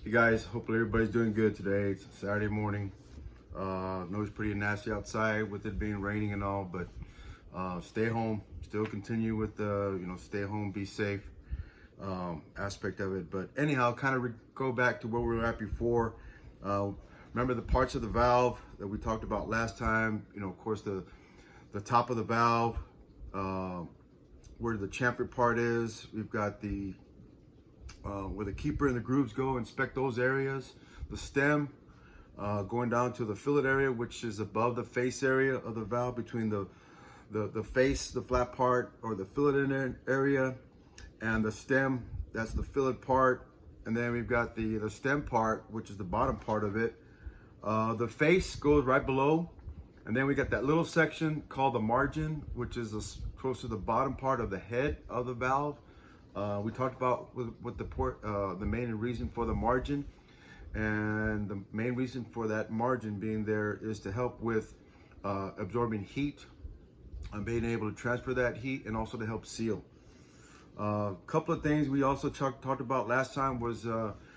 Hey guys, hopefully everybody's doing good today. It's Saturday morning. Know it's pretty nasty outside with it being raining and all, but stay home. Still continue with the stay home, be safe aspect of it. But anyhow, kind of go back to where we were at before. Remember the parts of the valve that we talked about last time. Of course, the top of the valve, where the chamfer part is. We've got the where the keeper and the grooves go, inspect those areas. The stem, going down to the fillet area, which is above the face area of the valve, between the face, the flat part, or the fillet in area, and the stem, that's the fillet part. And then we've got the stem part, which is the bottom part of it. The face goes right below. And then we got that little section called the margin, which is close to the bottom part of the head of the valve. We talked about what the main reason for the margin, and the main reason for that margin being there is to help with absorbing heat and being able to transfer that heat, and also to help seal. A couple of things we also talked about last time was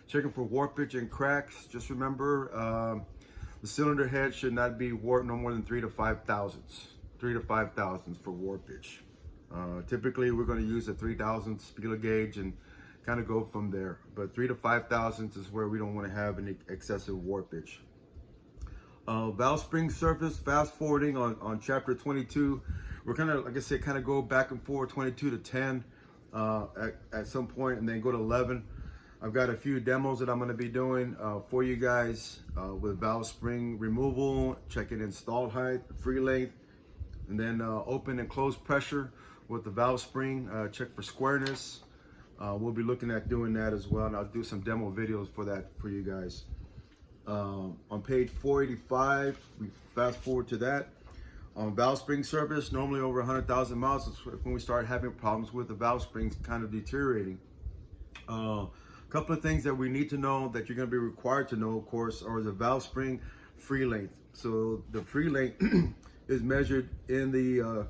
checking for warpage and cracks. Just remember, the cylinder head should not be warped no more than 3 to 5 thousandths. 3 to 5 thousandths for warpage. Typically, we're going to use a 3,000 Spieler gauge and kind of go from there. But 3 to 5 thousandths is where we don't want to have any excessive warpage. Valve spring surface, fast forwarding on chapter 22. We're kind of, like I said, kind of go back and forth, 22 to 10 at some point, and then go to 11. I've got a few demos that I'm going to be doing for you guys with valve spring removal, checking installed height, free length, and then open and close pressure with the valve spring, check for squareness. We'll be looking at doing that as well, and I'll do some demo videos for that for you guys. On page 485, we fast forward to that. On valve spring service, normally over 100,000 miles is when we start having problems with the valve springs kind of deteriorating. A couple of things that we need to know, that you're going to be required to know, of course, are the valve spring free length. So the free length is measured in the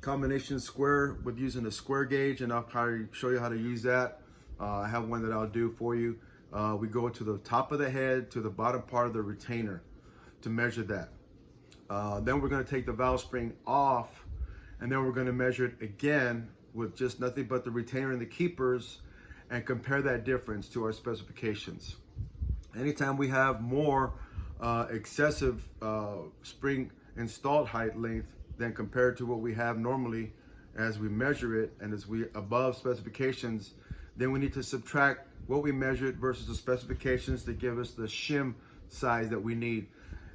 combination square with using a square gauge, and I'll probably show you how to use that. I have one that I'll do for you. We go to the top of the head to the bottom part of the retainer to measure that. Then we're going to take the valve spring off, and then we're going to measure it again with just nothing but the retainer and the keepers, and compare that difference to our specifications. Anytime we have more excessive spring installed height length than compared to what we have normally as we measure it, and as we above specifications, then we need to subtract what we measured versus the specifications to give us the shim size that we need.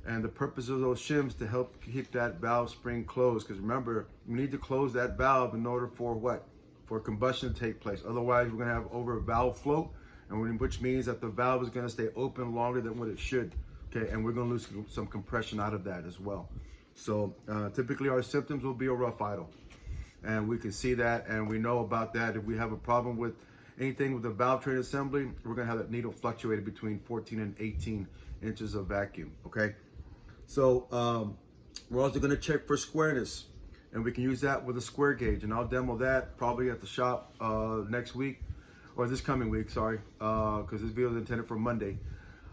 And the purpose of those shims to help keep that valve spring closed, because remember, we need to close that valve in order for what? For combustion to take place. Otherwise, we're going to have over valve float, and which means that the valve is going to stay open longer than what it should. Okay, and we're going to lose some compression out of that as well. So typically our symptoms will be a rough idle, and we can see that, and we know about that. If we have a problem with anything with the valve train assembly, we're going to have that needle fluctuated between 14 and 18 inches of vacuum. Okay, so we're also going to check for squareness, and we can use that with a square gauge, and I'll demo that probably at the shop next week, or this coming week, sorry, because this video is intended for Monday.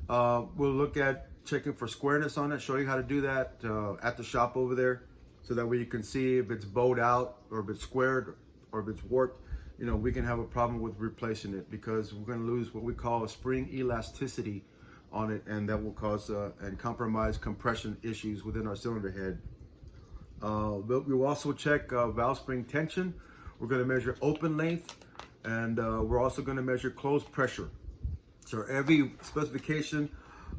We'll look at checking for squareness on it, show you how to do that at the shop over there, so that way you can see if it's bowed out, or if it's squared, or if it's warped. We can have a problem with replacing it, because we're going to lose what we call a spring elasticity on it, and that will cause and compromise compression issues within our cylinder head. But we'll also check valve spring tension. We're going to measure open length, and we're also going to measure close pressure. So every specification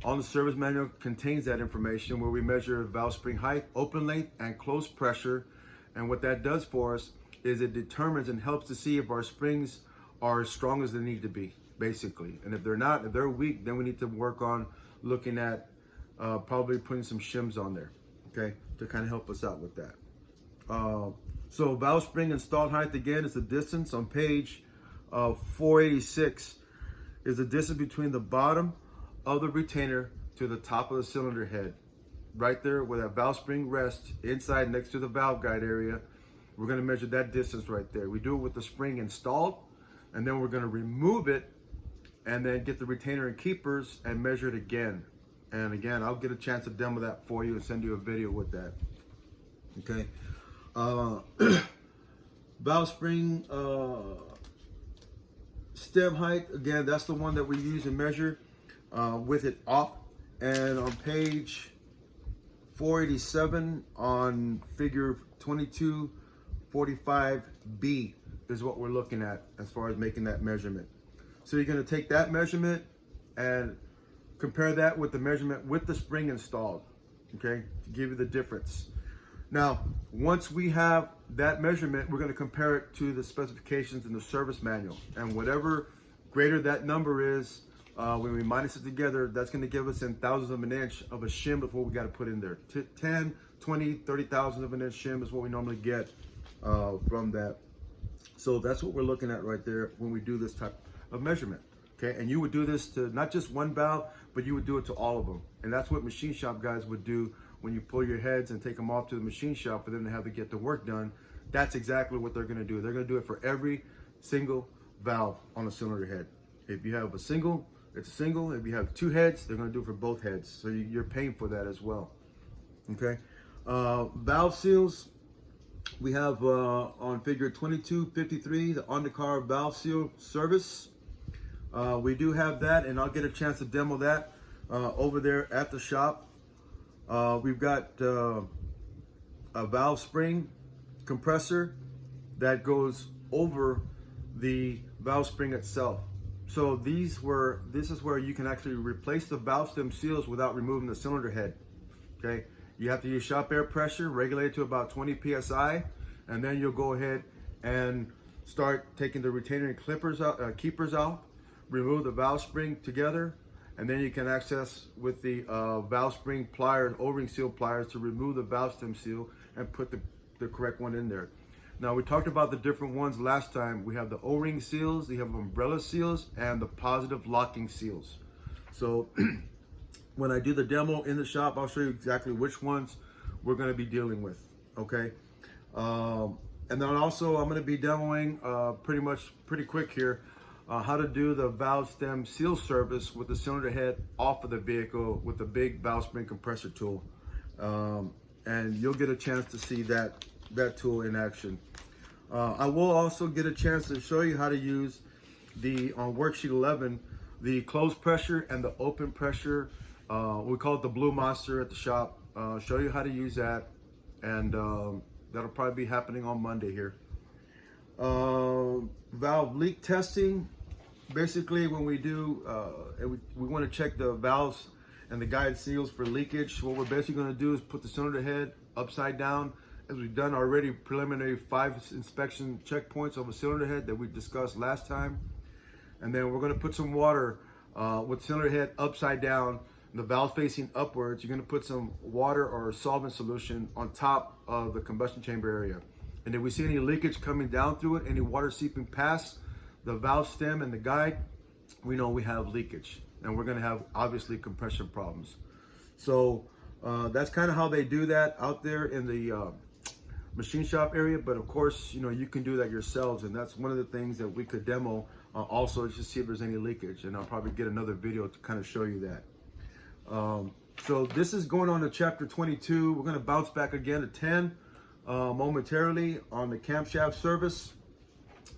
on the service manual contains that information, where we measure valve spring height, open length, and close pressure. And what that does for us is it determines and helps to see if our springs are as strong as they need to be, basically. And if they're not, if they're weak, then we need to work on looking at probably putting some shims on there, okay, to kind of help us out with that. So valve spring installed height, again, is the distance on page 486, is the distance between the bottom of the retainer to the top of the cylinder head. Right there where that valve spring rests, inside next to the valve guide area, we're going to measure that distance right there. We do it with the spring installed, and then we're going to remove it and then get the retainer and keepers and measure it again. And again, I'll get a chance to demo that for you and send you a video with that. Okay. Valve spring stem height, again, that's the one that we use and measure with it off. And on page 487 on figure 2245B is what we're looking at as far as making that measurement. So you're going to take that measurement and compare that with the measurement with the spring installed, okay, to give you the difference. Now, once we have that measurement, we're going to compare it to the specifications in the service manual, and whatever greater that number is, when we minus it together, that's going to give us in thousandths of an inch of a shim before we got to put in there. 10, 20, 30 thousandths of an inch shim is what we normally get from that. So that's what we're looking at right there when we do this type of measurement. Okay, and you would do this to not just one valve, but you would do it to all of them. And that's what machine shop guys would do when you pull your heads and take them off to the machine shop for them to have to get the work done. That's exactly what they're going to do. They're going to do it for every single valve on a cylinder head. If you have a single, it's a single. If you have two heads, they're going to do it for both heads. So you're paying for that as well. Okay, valve seals. We have on figure 2253 the on-the-car valve seal service. We do have that, and I'll get a chance to demo that over there at the shop. We've got a valve spring compressor that goes over the valve spring itself. So this is where you can actually replace the valve stem seals without removing the cylinder head. Okay, you have to use shop air pressure, regulate it to about 20 psi, and then you'll go ahead and start taking the retainer and clippers out, keepers out, remove the valve spring together, and then you can access with the valve spring pliers, O-ring seal pliers, to remove the valve stem seal and put the correct one in there. Now, we talked about the different ones last time. We have the O-ring seals, we have umbrella seals, and the positive locking seals. So when I do the demo in the shop, I'll show you exactly which ones we're going to be dealing with. Okay. And then also I'm going to be demoing pretty quick here how to do the valve stem seal service with the cylinder head off of the vehicle with the big valve spring compressor tool. And you'll get a chance to see that tool in action. I will also get a chance to show you how to use on worksheet 11, the closed pressure and the open pressure. We call it the Blue Monster at the shop. Show you how to use that, and that'll probably be happening on Monday here. Valve leak testing. Basically, when we do, we want to check the valves and the guide seals for leakage. What we're basically going to do is put the cylinder head upside down, as we've done already preliminary 5 inspection checkpoints of a cylinder head that we discussed last time. And then we're going to put some water with cylinder head upside down, the valve facing upwards. You're going to put some water or solvent solution on top of the combustion chamber area. And if we see any leakage coming down through it, any water seeping past the valve stem and the guide, we know we have leakage, and we're going to have obviously compression problems. So that's kind of how they do that out there in the machine shop area. But of course, you can do that yourselves, and that's one of the things that we could demo also, just see if there's any leakage, and I'll probably get another video to kind of show you that. So this is going on to chapter 22. We're going to bounce back again to 10 momentarily on the camshaft service,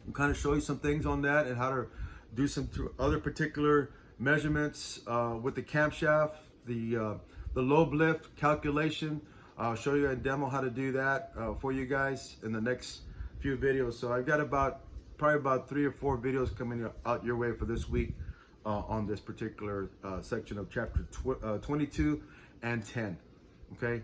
and kind of show you some things on that and how to do some other particular measurements with the camshaft, the lobe lift calculation. I'll show you a demo how to do that for you guys in the next few videos. So I've got probably about 3 or 4 videos coming out your way for this week on this particular section of chapter 22 and 10. Okay,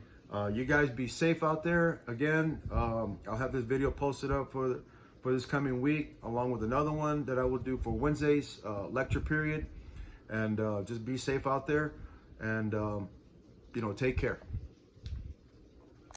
you guys be safe out there. Again, I'll have this video posted up for this coming week, along with another one that I will do for Wednesday's lecture period. And just be safe out there, and take care.